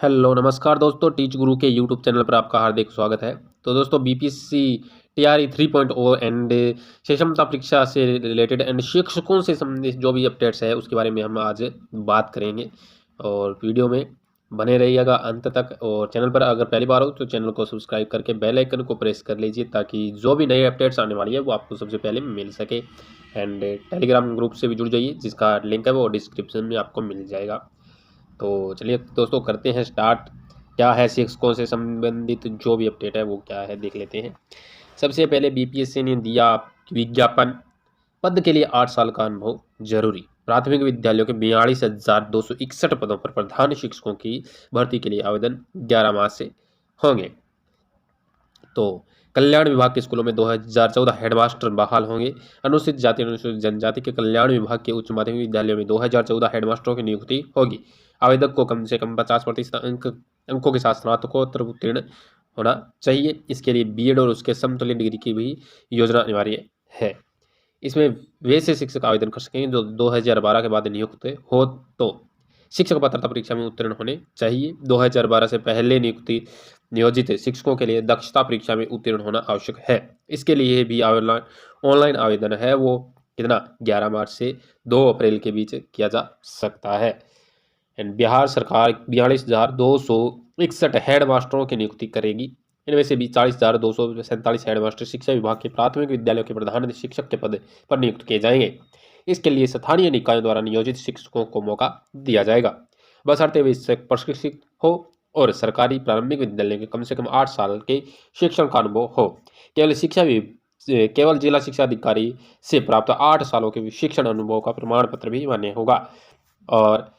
Hello नमस्कार दोस्तों, teach गुरु के यूट्यूब चैनल पर आपका हार्दिक स्वागत है। तो दोस्तों बीपीएससी टीआरई 3.0 एंड सक्षमता परीक्षा से रिलेटेड एंड शिक्षकों से संबंधित जो भी अपडेट्स है उसके बारे में हम आज बात करेंगे और वीडियो में बने रहिएगा अंत तक। और चैनल पर अगर पहली बार हो तो चैनल को सब्सक्राइब करके बेल आइकन को प्रेस कर लीजिए ताकि जो भी नए अपडेट्स आने वाली है वो आपको सबसे पहले मिल सके। एंड टेलीग्राम ग्रुप से भी जुड़ जाइए जिसका लिंक है वो डिस्क्रिप्शन में आपको मिल जाएगा। तो चलिए दोस्तों करते हैं स्टार्ट। क्या है शिक्षकों से संबंधित जो भी अपडेट है वो क्या है देख लेते हैं। सबसे पहले बीपीएससी ने दिया विज्ञापन, पद के लिए 8 साल का अनुभव जरूरी। प्राथमिक विद्यालयों के 42,261 पदों पर प्रधान शिक्षकों की भर्ती के लिए आवेदन 11 मार्च से होंगे। तो कल्याण विभाग के स्कूलों में 2014 हेडमास्टर बहाल होंगे। अनुसूचित जाति अनुसूचित जनजाति के कल्याण विभाग के उच्च माध्यमिक विद्यालयों में 2014 हेडमास्टरों की नियुक्ति होगी। आवेदक को कम से कम 50% अंकों के साथ स्नातकोत्तर उत्तीर्ण होना चाहिए। इसके लिए बीएड और उसके समतुल्य डिग्री की भी योजना अनिवार्य है। इसमें वे से शिक्षक आवेदन कर सकेंगे जो 2012 के बाद नियुक्त हो तो शिक्षक पात्रता परीक्षा में उत्तीर्ण होने चाहिए। 2012 से पहले नियोजित शिक्षकों के लिए दक्षता परीक्षा में उत्तीर्ण होना आवश्यक है। इसके लिए भी ऑनलाइन आवेदन है वो कितना 11 मार्च से 2 अप्रैल के बीच किया जा सकता है। एंड बिहार सरकार 42,261 हेड मास्टरों की नियुक्ति करेगी। इनमें से भी 40,247 हेडमास्टर शिक्षा विभाग के प्राथमिक विद्यालयों के प्रधान शिक्षक के पद पर नियुक्त किए जाएंगे। इसके लिए स्थानीय निकायों द्वारा नियोजित शिक्षकों को मौका दिया जाएगा, बशर्ते वे इससे प्रशिक्षित हो और सरकारी प्रारंभिक विद्यालय के कम से कम 8 साल के शिक्षण का अनुभव हो। केवल जिला शिक्षा अधिकारी से प्राप्त 8 सालों के शिक्षण अनुभव का प्रमाण पत्र भी मान्य होगा। और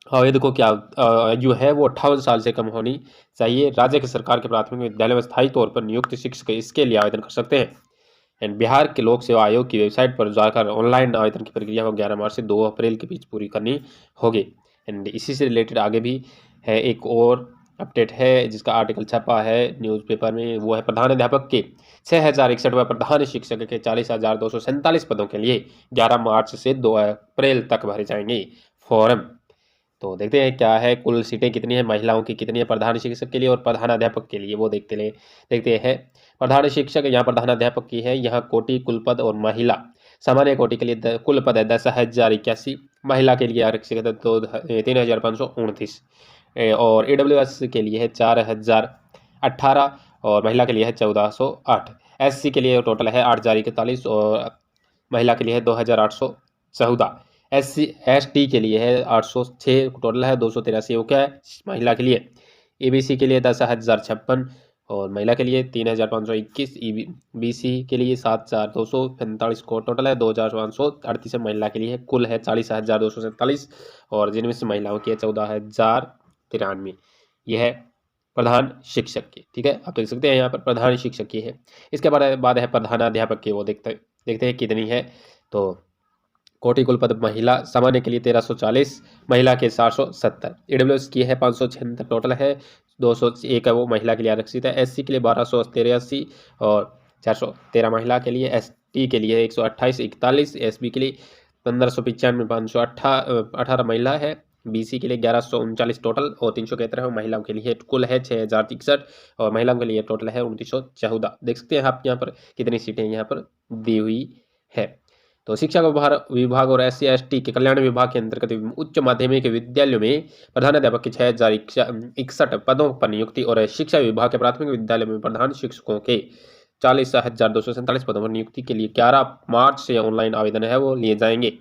आवेदकों की आयु है वो 58 साल से कम होनी चाहिए। राज्य की सरकार के प्राथमिक विद्यालय में स्थायी तौर पर नियुक्त शिक्षक इसके लिए आवेदन कर सकते हैं। एंड बिहार के लोक सेवा आयोग की वेबसाइट पर जाकर ऑनलाइन आवेदन की प्रक्रिया को 11 मार्च से 2 अप्रैल के बीच पूरी करनी होगी। एंड इसी से रिलेटेड आगे भी है एक और अपडेट है जिसका आर्टिकल छपा है न्यूज़पेपर में, वो है प्रधानाध्यापक के 6,061 व प्रधान शिक्षक के 40,247 पदों के लिए 11 मार्च से 2 अप्रैल तक भरे जाएंगे फॉर्म। तो देखते हैं क्या है, कुल सीटें कितनी है, महिलाओं की कितनी है प्रधान शिक्षक के लिए और प्रधानाध्यापक के लिए वो देखते हैं। प्रधान शिक्षक यहाँ प्रधानाध्यापक की है, यहाँ कोटि कुल पद और महिला सामान्य कोटि के लिए कुल पद है 10,081, महिला के लिए आरक्षित है तो 3,529 और AWS के लिए है 4,018 और महिला के लिए है 1,408। SC के लिए टोटल है 8,041 और महिला के लिए है 2,814। ST के लिए है 806 टोटल है 283 वो क्या है महिला के लिए। ABC के लिए 10,056 और महिला के लिए 3,521। BC के लिए 7,245 को टोटल है 2,538 महिला के लिए है। कुल है 40,247 और जिनमें से महिलाओं की है 14,093। यह है प्रधान शिक्षक की, ठीक है आप देख सकते हैं यहाँ पर प्रधान शिक्षक की है। इसके बाद है प्रधानाध्यापक की, वो देखते हैं कितनी है। तो कोटि कुल पद महिला सामान्य के लिए 1,340, महिला के 470। AWS की है 576 टोटल है 201 है वो महिला के लिए आरक्षित है। SC के लिए 1,283 और 413 महिला के लिए। ST के लिए 128 41। SB के लिए 1595 518 महिला है। BC के लिए 1,139 टोटल और 371 महिलाओं के लिए। कुल है 6,063 और महिलाओं के लिए टोटल है 2,914। देख सकते हैं आप यहाँ पर कितनी सीटें यहाँ पर दी हुई है। तो शिक्षा विभाग और SC/ST के कल्याण विभाग के अंतर्गत उच्च माध्यमिक विद्यालयों में प्रधानाध्यापक के 6,061 पदों पर नियुक्ति और शिक्षा विभाग के प्राथमिक विद्यालय में प्रधान शिक्षकों के 40,247 पदों पर नियुक्ति के लिए 11 मार्च से ऑनलाइन आवेदन है वो लिए जाएंगे।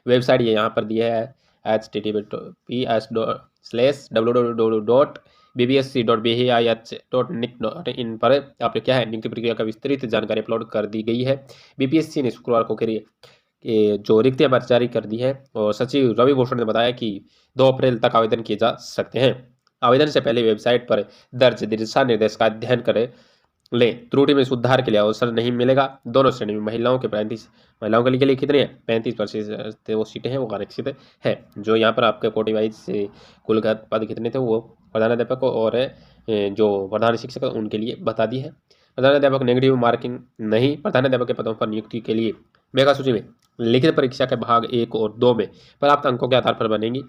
वेबसाइट ये यहाँ पर दिया है https://www.bbsc.bhih.nic.in पर आप क्या है नियुक्ति प्रक्रिया का विस्तृत जानकारी अपलोड कर दी गई है। BPSC ने शुक्रवार को जो रिक्तियां जारी कर दी है और सचिव रवि भूषण ने बताया कि 2 अप्रैल तक आवेदन किए जा सकते हैं। आवेदन से पहले वेबसाइट पर दर्ज दिशा निर्देश का अध्ययन करें लें। त्रुटि में सुधार के लिए अवसर नहीं मिलेगा। दोनों श्रेणी में महिलाओं के लिए कितने हैं 35% वो सीटें हैं वो आरक्षित है। जो यहाँ पर आपके कोटि वाइज से कुल पद कितने थे वो प्रधानाध्यापक और जो प्रधान शिक्षक उनके लिए बता दी है। प्रधानाध्यापक नेगेटिव मार्किंग नहीं। प्रधानाध्यापक के पदों पर नियुक्ति के लिए मेगा सूची में लिखित परीक्षा के भाग 1 और 2 में प्राप्त अंकों के आधार पर बनेगी।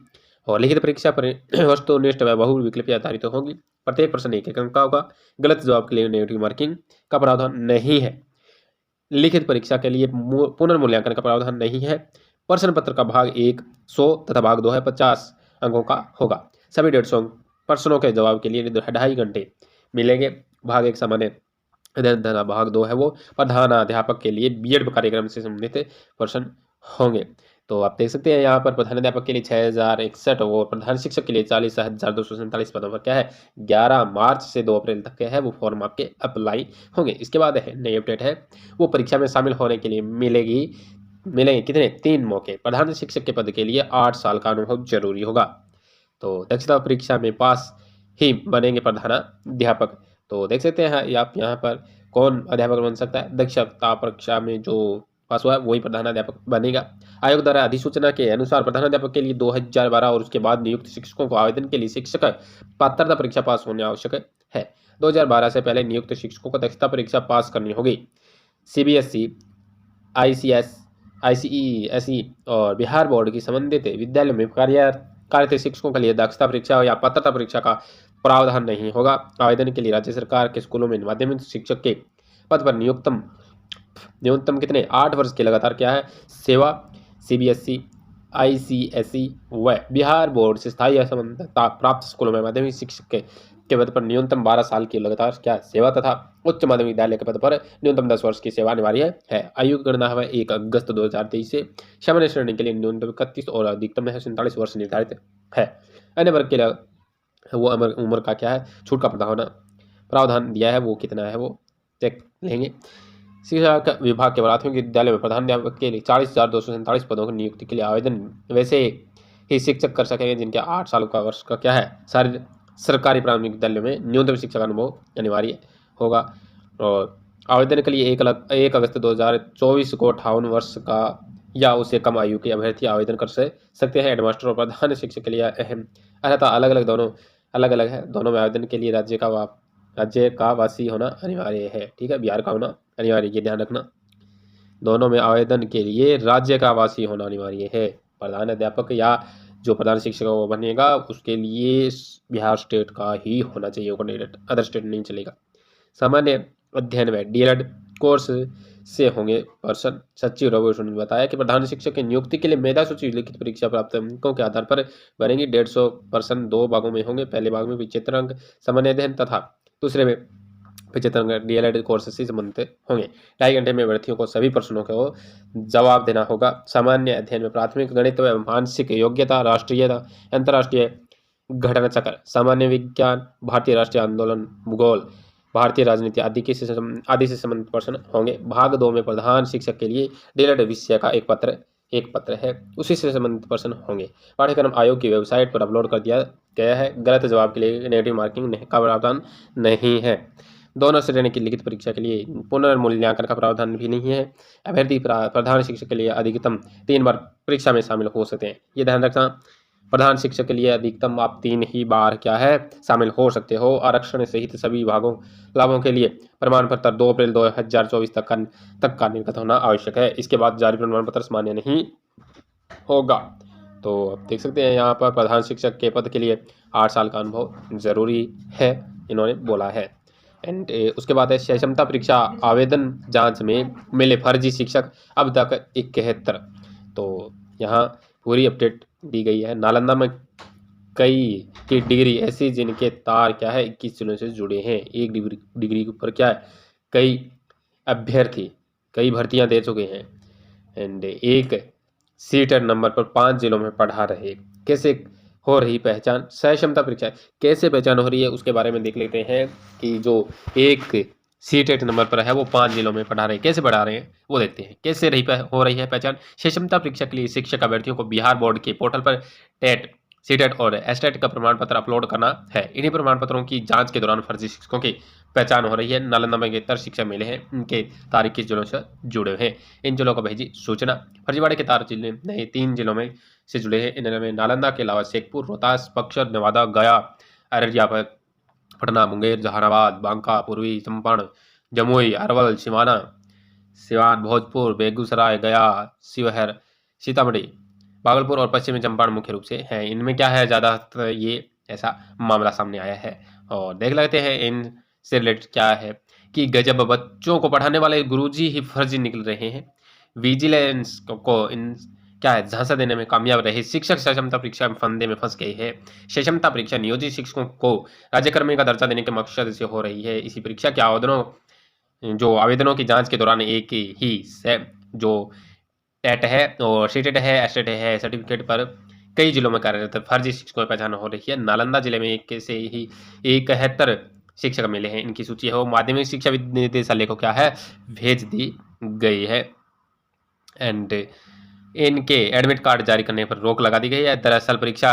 और लिखित परीक्षा पर वस्तुनिष्ठ व बहुविकल्पीय आधारित होगी। प्रत्येक प्रश्न एक अंक का होगा। गलत जवाब के लिए नेगेटिव मार्किंग का प्रावधान नहीं है। लिखित परीक्षा के लिए पुनर्मूल्यांकन का प्रावधान नहीं है। प्रश्न पत्र का भाग 1 100 तथा भाग 2 है 50 अंकों का होगा। सभी 150 प्रश्नों के जवाब के लिए 2.5 घंटे मिलेंगे। भाग 1 सामान्य अध्ययन तथा भाग 2 है वो प्रधानाध्यापक के लिए बीएड कार्यक्रम से संबंधित प्रश्न होंगे। तो आप देख सकते हैं यहाँ पर प्रधानाध्यापक के लिए 6061 और प्रधान शिक्षक के लिए 40,247 पदों पर क्या है 11 मार्च से 2 अप्रैल तक के है वो फॉर्म आपके अप्लाई होंगे। इसके बाद है नई अपडेट है वो परीक्षा में शामिल होने के लिए मिलेंगे कितने 3 मौके। प्रधान शिक्षक के पद के लिए 8 साल का अनुभव जरूरी होगा। तो दक्षता परीक्षा में पास ही बनेंगे प्रधानाध्यापक। तो देख सकते हैं आप यहाँ पर कौन अध्यापक बन सकता है। दक्षता परीक्षा में जो पास हुआ है वही प्रधानाध्यापक बनेगा। आयोग द्वारा अधिसूचना के अनुसार प्रधानाध्यापक के लिए 2012 और उसके बाद नियुक्त शिक्षकों को आवेदन के लिए शिक्षक पात्रता परीक्षा पास होने आवश्यक है। 2012 से पहले नियुक्त शिक्षकों को दक्षता परीक्षा पास करनी होगी। सीबीएसई, आईसीएसई और बिहार बोर्ड की संबंधित विद्यालयों में कार्यरत शिक्षकों के लिए दक्षता परीक्षा या पात्रता परीक्षा का प्रावधान नहीं होगा। आवेदन के लिए राज्य सरकार के स्कूलों में माध्यमिक शिक्षक के पद पर न्यूनतम कितने 8 वर्ष की लगातार क्या है सेवा सीबीएसई, आईसीएसई व बिहार बोर्ड से स्थायी समानता प्राप्त स्कूलों में माध्यमिक शिक्षक के पद पर न्यूनतम 12 साल की लगातार क्या सेवा तथा उच्च माध्यमिक विद्यालय के पद पर न्यूनतम 10 वर्ष की सेवा अनिवार्य है। आयु की गणना है 1 अगस्त 2023 से सामान्य श्रेणी के लिए न्यूनतम 31 और अधिकतम है 47 वर्ष निर्धारित है। अन्य वर्ग के लिए वो उम्र का क्या है छूट का प्रावधान दिया है वो कितना है वो चेक लेंगे। शिक्षा विभाग के प्राथमिक विद्यालय में प्रधानाध्यापक के लिए 40,247 पदों की नियुक्ति के लिए आवेदन वैसे ही शिक्षक कर सकेंगे जिनके 8 साल का वर्ष का क्या है सारे सरकारी प्राथमिक विद्यालयों में न्यूनतम शिक्षा का अनुभव अनिवार्य होगा। और आवेदन के लिए 1 अगस्त 2024 को 58 वर्ष का या उससे कम आयु के अभ्यर्थी आवेदन कर सकते हैं। हेडमास्टर और प्रधान शिक्षक के लिए अहम अर्हता अलग अलग है। दोनों में आवेदन के लिए राज्य का वासी होना अनिवार्य है। ठीक है, बिहार का होना अनिवार्य, ये ध्यान रखना। दोनों में आवेदन के लिए राज्य का वासी होना अनिवार्य है। प्रधान अध्यापक या जो प्रधान शिक्षक वो बनेगा उसके लिए बिहार स्टेट का ही होना चाहिए, कैंडिडेट अदर स्टेट नहीं चलेगा। सामान्य अध्ययन में डीएलएड कोर्स से होंगे पर्सन। सचिव रघुवंश ने बताया कि प्रधान शिक्षक की नियुक्ति के लिए मेधा सूची लिखित परीक्षा प्राप्त अंकों के आधार पर बनेंगी। 150 पर्सन 2 भागों में होंगे। पहले भाग में 75 अंक सामान्य अध्ययन तथा दूसरे में 75 अंक डीएलएड कोर्स से संबंधित होंगे। 2.5 घंटे में अभ्यर्थियों को सभी प्रश्नों को जवाब देना होगा। सामान्य अध्ययन में प्राथमिक गणित व मानसिक योग्यता, राष्ट्रीयता, अंतर्राष्ट्रीय घटना चक्र, सामान्य विज्ञान, भारतीय राष्ट्रीय आंदोलन, भूगोल, भारतीय राजनीति आदि से संबंधित प्रश्न होंगे। भाग 2 में प्रधान शिक्षक के लिए डीएलएड विषय का एक पत्र है, उसी से संबंधित प्रश्न होंगे। पाठ्यक्रम आयोग की वेबसाइट पर अपलोड कर दिया गया है। गलत जवाब के लिए नेगेटिव मार्किंग का प्रावधान नहीं है। दोनों श्रेणी की लिखित परीक्षा के लिए पुनर्मूल्यांकन का प्रावधान भी नहीं है। अभ्यर्थी प्रधान शिक्षक के लिए अधिकतम 3 बार परीक्षा में शामिल हो सकते हैं, ये ध्यान रखना। प्रधान शिक्षक के लिए अधिकतम आप 3 ही बार क्या है शामिल हो सकते हो। आरक्षण सहित सभी लाभों के लिए प्रमाण पत्र 2 अप्रैल 2024 तक का निर्गत होना आवश्यक है। इसके बाद जारी प्रमाण पत्र मान्य नहीं होगा। तो आप देख सकते हैं यहाँ पर प्रधान शिक्षक के पद के लिए 8 साल का अनुभव जरूरी है, इन्होंने बोला है। एंड उसके बाद है क्षमता परीक्षा आवेदन जांच में मिले फर्जी शिक्षक अब तक 71। तो यहाँ पूरी अपडेट दी गई है। नालंदा में कई की डिग्री ऐसी जिनके तार क्या है 21 जिलों से जुड़े हैं। एक डिग्री के ऊपर क्या है कई अभ्यर्थी कई भर्तियां दे चुके हैं। एंड एक सीटर नंबर पर 5 जिलों में पढ़ा रहे। कैसे हो रही पहचान? सह क्षमता परीक्षा कैसे पहचान हो रही है उसके बारे में देख लेते हैं कि जो एक सीटेट नंबर पर है वो 5 जिलों में पढ़ा रहे हैं। कैसे पढ़ा रहे हैं वो देखते हैं। कैसे हो रही है पहचान? सह क्षमता परीक्षा के लिए शिक्षक अभ्यर्थियों को बिहार बोर्ड के पोर्टल पर टेट, सीटेट और एस्टेट का प्रमाण पत्र अपलोड करना है। इन्हीं प्रमाण पत्रों की जांच के दौरान फर्जी शिक्षकों की पहचान हो रही है। नालंदा में 71 शिक्षक मिले हैं, इनके तार 21 जिलों से जुड़े हैं। इन जिलों को भेजी सूचना। फर्जीवाड़े के तार जिले नए 3 जिलों में से जुड़े हैं। इनमें नालंदा के अलावा शेखपुर, रोहतास, बक्सर, नवादा, गया, अररिया, पटना, मुंगेर, जहानाबाद, बांका, पूर्वी चंपारण, जमुई, अरवल, सिवान, भोजपुर, बेगूसराय, गया, शिवहर, सीतामढ़ी, भागलपुर और पश्चिमी चंपारण मुख्य रूप से हैं। इनमें क्या है, ज़्यादा ये ऐसा मामला सामने आया है। और देख लेते हैं इनसे रिलेटेड क्या है कि गजब बच्चों को पढ़ाने वाले गुरुजी ही फर्जी निकल रहे हैं। विजिलेंस को इन क्या है झांसा देने में कामयाब रहे। शिक्षक सक्षमता परीक्षा में फंदे में फंस गए हैं। सक्षमता परीक्षा नियोजित शिक्षकों को राज्यकर्मी का दर्जा देने के मकसद से हो रही है। इसी परीक्षा के आवेदनों की जांच के दौरान एक ही से जो टेट है और सीटेट है, एस्टेट है, सर्टिफिकेट पर कई जिलों में कार्यरत फर्जी शिक्षकों की पहचान हो रही है। नालंदा जिले में एक से ही 71 शिक्षक मिले हैं। इनकी सूची है वो माध्यमिक शिक्षा निदेशालय को क्या है भेज दी गई है। एंड इनके एडमिट कार्ड जारी करने पर रोक लगा दी गई है। दरअसल परीक्षा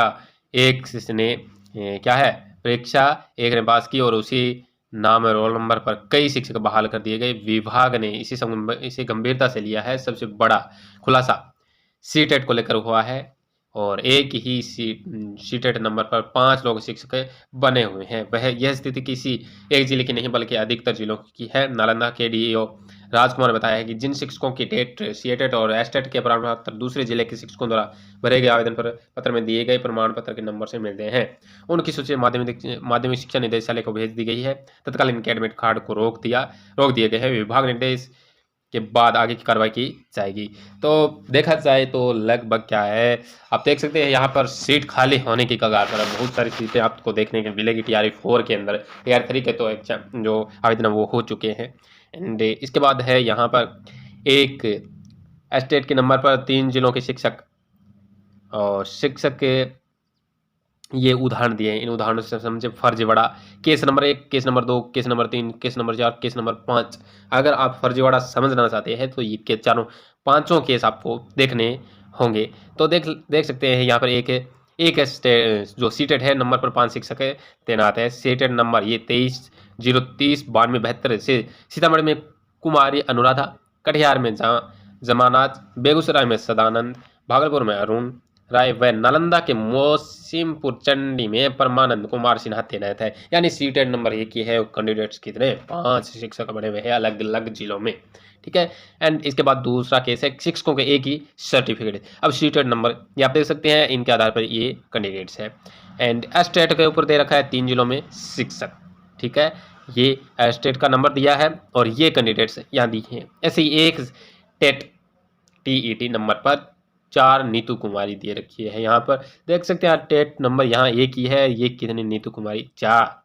एक ने क्या है परीक्षा एक ने पास की और उसी नाम और रोल नंबर पर कई शिक्षक बहाल कर दिए गए। विभाग ने इसे गंभीरता से लिया है। सबसे बड़ा खुलासा सीटेट को लेकर हुआ है और एक ही सीटेट नंबर पर 5 लोग शिक्षक बने हुए हैं। वह यह स्थिति किसी एक जिले की नहीं बल्कि अधिकतर जिलों की है। नालंदा के डीईओ राजकुमार ने बताया है कि जिन शिक्षकों की टेट, सीटेट और एस्टेट के प्रमाण पत्र दूसरे जिले के शिक्षकों द्वारा भरे गए आवेदन पत्र में दिए गए प्रमाण पत्र के नंबर से मिलते हैं, उनकी सूची माध्यमिक शिक्षा निदेशालय को भेज दी गई है। तत्काल इनके एडमिट कार्ड को रोक दिए गए हैं। विभाग निर्देश के बाद आगे की कार्रवाई की जाएगी। तो देखा जाए तो लगभग क्या है, आप देख सकते हैं यहाँ पर सीट खाली होने की कगार पर बहुत सारी सीटें आपको देखने को मिलेगी। TRE 4 के अंदर, TRE 3 के तो जो आवेदन वो हो चुके हैं। एंड इसके बाद है यहाँ पर एक एस्टेट के नंबर पर 3 जिलों के शिक्षक के ये उदाहरण दिए हैं। इन उदाहरणों से समझे फर्जीवाड़ा case number 1, case number 2, case number 3, case number 4, case number 5। अगर आप फर्जीवाड़ा समझना चाहते हैं तो ये चारों पांचों केस आपको देखने होंगे। तो देख सकते हैं यहाँ पर एक जो सीटेट है नंबर पर 5 शिक्षक तैनात है। सीटेट नंबर ये 23-030-92-72 से सीतामढ़ी में कुमारी अनुराधा, कटिहार में जमानात, बेगूसराय में सदानंद, भागलपुर में अरुण राय व नालंदा के मोसिमपुर चंडी में परमानंद कुमार सिन्हा तैनात है। यानी सीटेट नंबर 1 की है। कैंडिडेट्स कितने 5 शिक्षक बने हुए हैं अलग अलग जिलों में, ठीक है। एंड इसके बाद दूसरा केस है शिक्षकों के एक ही सर्टिफिकेट। अब सीटेट नंबर ये आप देख सकते हैं, इनके आधार पर ये कैंडिडेट्स है। एंड एस्टेट के ऊपर दे रखा है 3 जिलों में शिक्षक, ठीक है। ये एस्टेट का नंबर दिया है और ये कैंडिडेट्स यहाँ दिए हैं। ऐसे ही एक टेट TET नंबर पर 4 नीतू कुमारी दे रखी है। यहाँ पर देख सकते हैं टेट नंबर यहाँ एक ही है। ये कितने नीतू कुमारी 4।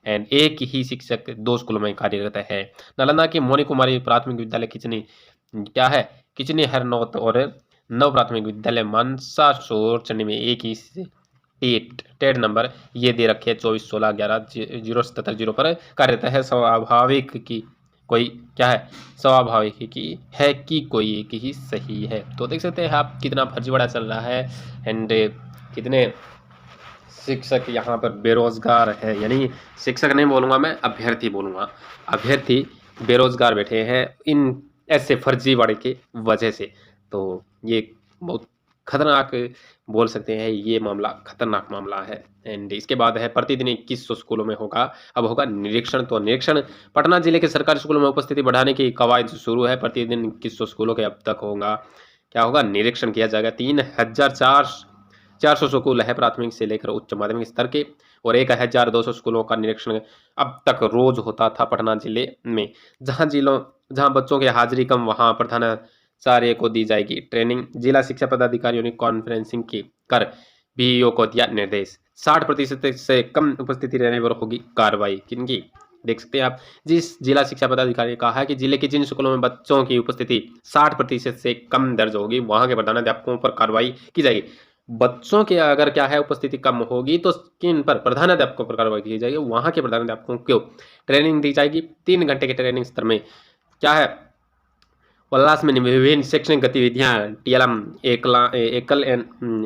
एंड एक ही शिक्षक 2 स्कूलों में कार्यरत है। नालंदा की मोनी कुमारी प्राथमिक विद्यालय किचनी हरनौत और नव प्राथमिक विद्यालय मानसा शोर चंडी में एक ही टेट नंबर ये दे रखे 24-16-11-077 पर कार्यरत है। स्वाभाविक की कोई क्या है स्वाभाविक कि कोई एक ही सही है। तो देख सकते हैं आप कितना फर्जीवाड़ा चल रहा है। एंड कितने शिक्षक यहाँ पर बेरोजगार है, यानी शिक्षक नहीं बोलूँगा मैं, अभ्यर्थी बोलूँगा। अभ्यर्थी बेरोजगार बैठे हैं इन ऐसे फर्जीवाड़े के वजह से। तो ये बहुत खतरनाक बोल सकते हैं, ये मामला खतरनाक मामला है। एंड इसके बाद है प्रतिदिन 2100 स्कूलों में अब होगा निरीक्षण। तो निरीक्षण पटना जिले के सरकारी स्कूलों में उपस्थिति बढ़ाने की कवायद शुरू है। प्रतिदिन 2100 स्कूलों के अब तक होगा निरीक्षण किया जाएगा। 3400 स्कूल है प्राथमिक से लेकर उच्च माध्यमिक स्तर के और 1200 स्कूलों का निरीक्षण अब तक रोज होता था पटना जिले में। जहां बच्चों की हाजिरी कम वहां प्रधानाचार्य को दी जाएगी ट्रेनिंग। जिला शिक्षा पदाधिकारियों ने कॉन्फ्रेंसिंग कर BEO को दिया निर्देश। 60% से कम उपस्थिति रहने पर होगी कार्रवाई। किनकी देख सकते हैं आप, जिस जिला शिक्षा पदाधिकारी ने कहा है कि जिले के जिन स्कूलों में बच्चों की उपस्थिति 60% से कम दर्ज होगी वहां के प्रधानाध्यापकों पर कार्रवाई की जाएगी। बच्चों की अगर क्या है उपस्थिति कम होगी तो किन पर प्रधानाध्यापकों पर कार्रवाई की जाएगी, वहां के प्रधानाध्यापकों को ट्रेनिंग दी जाएगी। 3 घंटे के ट्रेनिंग सत्र में क्या है उल्लास में विभिन्न शैक्षणिक गतिविधियां TLM एकल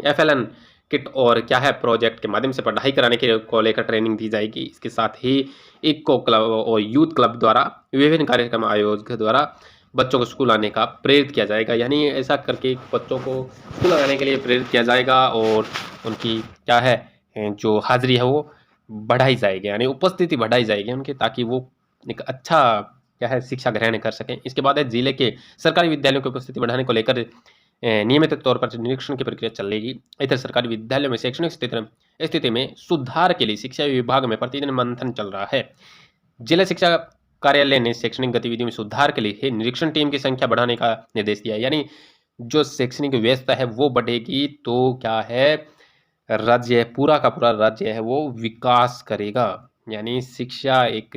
FLN किट और क्या है प्रोजेक्ट के माध्यम से पढ़ाई कराने को लेकर ट्रेनिंग दी जाएगी। इसके साथ ही इको क्लब और यूथ क्लब द्वारा विभिन्न कार्यक्रम आयोजक द्वारा बच्चों को स्कूल आने का प्रेरित किया जाएगा। यानी ऐसा करके बच्चों को स्कूल आने के लिए प्रेरित किया जाएगा और उनकी क्या है जो हाजिरी है वो बढ़ाई जाएगी, यानी उपस्थिति बढ़ाई जाएगी उनकी, ताकि वो एक अच्छा क्या है शिक्षा ग्रहण कर सकें। इसके बाद है जिले के सरकारी विद्यालयों की उपस्थिति बढ़ाने को लेकर नियमित तौर पर निरीक्षण की प्रक्रिया चलेगी। इधर सरकारी विद्यालयों में शैक्षणिक स्थिति में सुधार के लिए शिक्षा विभाग में प्रतिदिन मंथन चल रहा है। जिला शिक्षा कार्यालय ने शैक्षणिक गतिविधियों में सुधार के लिए निरीक्षण टीम की संख्या बढ़ाने का निर्देश दिया है। यानी जो शैक्षणिक व्यवस्था है वो बढ़ेगी तो क्या है, राज्य पूरा का पूरा राज्य है वो विकास करेगा। यानी शिक्षा एक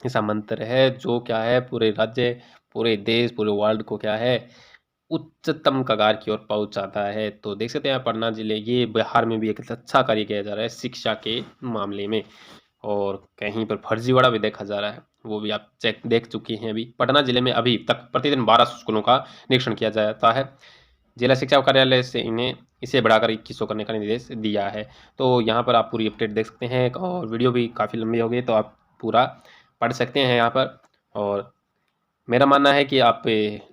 ऐसा मंत्र है जो क्या है पूरे राज्य, पूरे देश, पूरे वर्ल्ड को क्या है उच्चतम कगार की ओर पहुंचाता है। तो देख सकते हैं पटना जिले, ये बिहार में भी एक अच्छा कार्य किया जा रहा है शिक्षा के मामले में, और कहीं पर फर्जीवाड़ा भी देखा जा रहा है, वो भी आप चेक देख चुकी हैं। अभी पटना जिले में अभी तक प्रतिदिन 12 स्कूलों का निरीक्षण किया जाता है। जिला शिक्षा कार्यालय से इन्हें इसे बढ़ाकर 2100 करने का निर्देश दिया है। तो यहाँ पर आप पूरी अपडेट देख सकते हैं, और वीडियो भी काफ़ी लंबी हो गई तो आप पूरा पढ़ सकते हैं यहाँ पर। और मेरा मानना है कि आप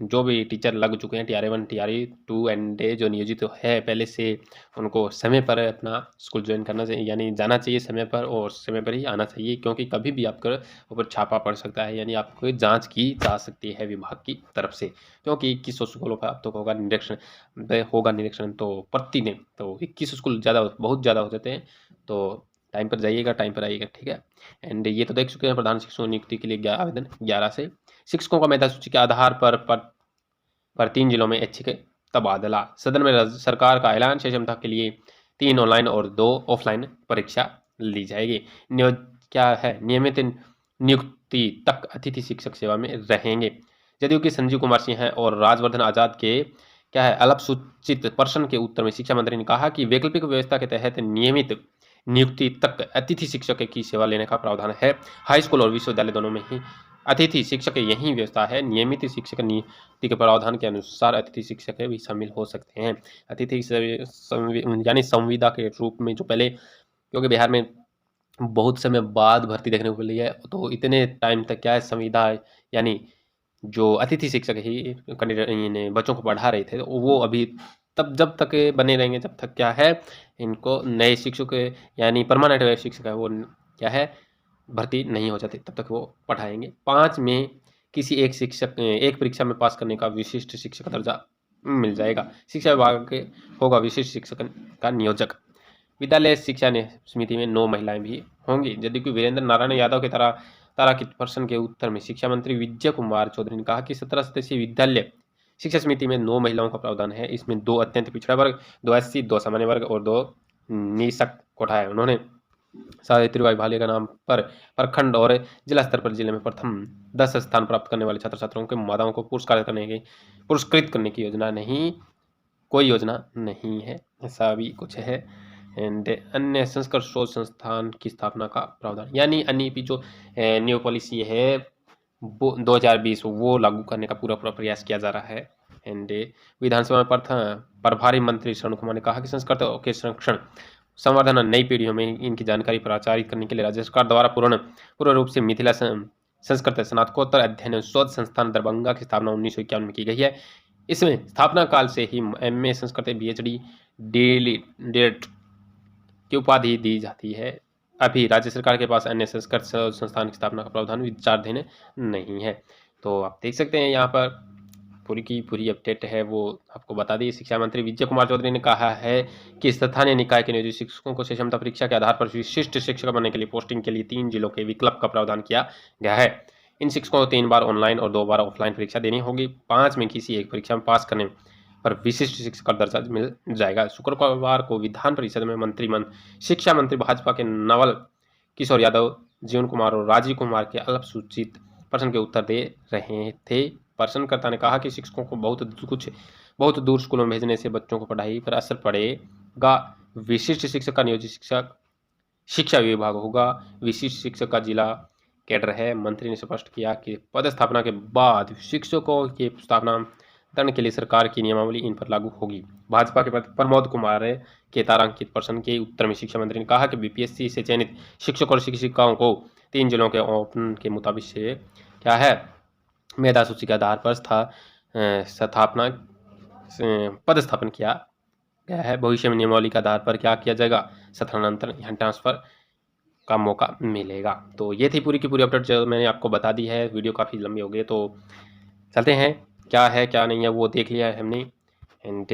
जो भी टीचर लग चुके हैं TRA 1 TRA 2 एंड जो नियोजित तो है पहले से, उनको समय पर अपना स्कूल ज्वाइन करना चाहिए, यानी जाना चाहिए समय पर, और समय पर ही आना चाहिए, क्योंकि कभी भी आपके ऊपर छापा पड़ सकता है, यानी आपको जांच की जा सकती है विभाग की तरफ से। क्योंकि 2100 स्कूलों का अब तो होगा निरीक्षण तो प्रतिदिन, तो 21 स्कूल बहुत ज़्यादा हो जाते हैं। तो टाइम पर जाइएगा, टाइम पर आइएगा, ठीक है। एंड ये तो देख चुके हैं प्रधान शिक्षकों नियुक्ति के लिए आवेदन 11 से। शिक्षकों का मेधा सूची के आधार पर 3 जिलों में ऐच्छिक तबादला। सदन में सरकार का ऐलान, क्षमता के लिए 3 ऑनलाइन और 2 ऑफलाइन परीक्षा ली जाएगी। क्या है, नियमित नियुक्ति तक अतिथि शिक्षक सेवा में रहेंगे। जदयू के संजीव कुमार सिंह और राजवर्धन आजाद के क्या है अल्पसूचित प्रश्न के उत्तर में शिक्षा मंत्री ने कहा कि वैकल्पिक व्यवस्था के तहत नियमित नियुक्ति तक अतिथि शिक्षक की सेवा लेने का प्रावधान है। हाई स्कूल और विश्वविद्यालय दोनों में ही अतिथि शिक्षक यही व्यवस्था है। नियमित शिक्षक नियुक्ति के प्रावधान के अनुसार अतिथि शिक्षक भी शामिल हो सकते हैं। अतिथि यानी संविदा के रूप में, जो पहले, क्योंकि बिहार में बहुत समय बाद भर्ती देखने को मिली है, तो इतने टाइम तक क्या है संविदा, यानी जो अतिथि शिक्षक ही बच्चों को पढ़ा रहे थे, वो अभी तब जब तक बने रहेंगे जब तक क्या है इनको नए शिक्षक यानी परमानेंट शिक्षक है वो क्या है भर्ती नहीं हो जाती, तब तक वो पढ़ाएंगे। 5 में किसी एक परीक्षा में पास करने का विशिष्ट शिक्षक दर्जा मिल जाएगा। शिक्षा विभाग के होगा विशिष्ट शिक्षक का नियोजक। विद्यालय शिक्षा समिति में 9 महिलाएं भी होंगी। जदयू वीरेंद्र नारायण यादव के ताराकित प्रश्न के उत्तर में शिक्षा मंत्री विजय कुमार चौधरी ने कहा कि 17 सदस्यीय विद्यालय शिक्षा समिति में 9 महिलाओं का प्रावधान है। इसमें 2 अत्यंत पिछड़ा वर्ग, 2 SC, 2 सामान्य वर्ग और 2 निःशक्त कोठा है। उन्होंने सावित्रीबाई भाले का नाम पर प्रखंड और जिला स्तर पर जिले में प्रथम 10 स्थान प्राप्त करने वाले छात्र छात्राओं के माताओं को पुरस्कृत करने की कोई योजना नहीं है, ऐसा भी कुछ है। एंड अन्य संस्कृत शोध संस्थान की स्थापना का प्रावधान, यानी अन्य जो न्यू पॉलिसी है वो 2020 वो लागू करने का पूरा प्रयास किया जा रहा है। एंड विधानसभा में प्रभारी मंत्री शरण कुमार ने कहा कि संस्कृत के संरक्षण, संवर्धन, नई पीढ़ियों में इनकी जानकारी प्रचारित करने के लिए राज्य सरकार द्वारा पूर्ण रूप से मिथिला संस्कृत स्नातकोत्तर अध्ययन शोध संस्थान दरभंगा की स्थापना 1951 में की गई है। इसमें स्थापना काल से ही MA संस्कृत PhD DLED की उपाधि दी जाती है। अभी राज्य सरकार के पास अन्य संस्कृत संस्थान की स्थापना का प्रावधान विचाराधीन नहीं है। तो आप देख सकते हैं यहाँ पर पूरी की पूरी अपडेट है वो आपको बता दी। शिक्षा मंत्री विजय कुमार चौधरी ने कहा है कि स्थानीय निकाय के नियोजित शिक्षकों को क्षमता परीक्षा के आधार पर विशिष्ट शिक्षक बनने के लिए पोस्टिंग के लिए 3 जिलों के विकल्प का प्रावधान किया गया है। इन शिक्षकों को 3 बार ऑनलाइन और 2 बार ऑफलाइन परीक्षा देनी होगी। 5 में किसी एक परीक्षा में पास करने पर विशिष्ट शिक्षक का दर्जा मिल जाएगा। शुक्रवार को विधान परिषद में शिक्षा मंत्री भाजपा के नवल किशोर यादव, जीवन कुमार और राजीव कुमार के अल्पसूचित प्रश्न के उत्तर दे रहे थे। प्रश्नकर्ता ने कहा कि शिक्षकों को बहुत दूर स्कूलों में भेजने से बच्चों को पढ़ाई पर असर पड़ेगा। विशिष्ट शिक्षक का नियोजित शिक्षक शिक्षा विभाग होगा। विशिष्ट शिक्षक का जिला कैडर है। मंत्री ने स्पष्ट किया कि पदस्थापना के बाद शिक्षकों के स्थानांतरण के लिए सरकार की नियमावली इन पर लागू होगी। भाजपा के प्रमोद कुमार के तारांकित प्रश्न के उत्तर में शिक्षा मंत्री ने कहा कि BPSC से चयनित शिक्षक और शिक्षिकाओं को 3 जिलों के ओपन के मुताबिक से क्या है मेधा सूची के आधार पर पदस्थापन किया गया है। भविष्य में नियमावली के आधार पर क्या किया जाएगा, स्थानांतरण या ट्रांसफर का मौका मिलेगा। तो ये थी पूरी की पूरी अपडेट जो मैंने आपको बता दी है। वीडियो काफ़ी लंबी हो गई, तो चलते हैं क्या है क्या नहीं है वो देख लिया है हमने। एंड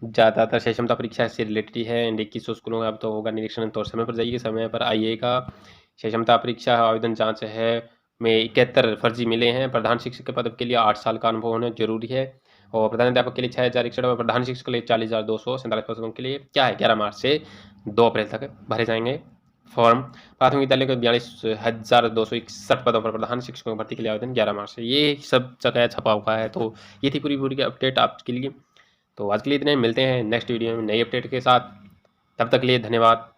ज़्यादातर क्षय क्षमता परीक्षा इससे रिलेटेड ही है। एंड 2100 स्कूलों का अब तो होगा निरीक्षण, तो समय पर जाइए, समय पर आइएगा। क्षय क्षमता परीक्षा आवेदन जांच है में 71 फर्जी मिले हैं। प्रधान शिक्षक के पद के लिए 8 साल का अनुभव होना जरूरी है। और प्रधान अध्यापक के लिए 6061 और प्रधान शिक्षक के लिए 40,247 पदों के लिए क्या है 11 मार्च से 2 अप्रैल तक भरे जाएंगे फॉर्म। प्राथमिक विद्यालय के 42,261 पदों पर प्रधान शिक्षकों की भर्ती के लिए आवेदन 11 मार्च से। ये सब जगह छपा हुआ है। तो ये थी पूरी पूरी अपडेट आपके लिए। तो आज के लिए इतने, मिलते हैं नेक्स्ट वीडियो में नई अपडेट के साथ। तब तक के लिए धन्यवाद।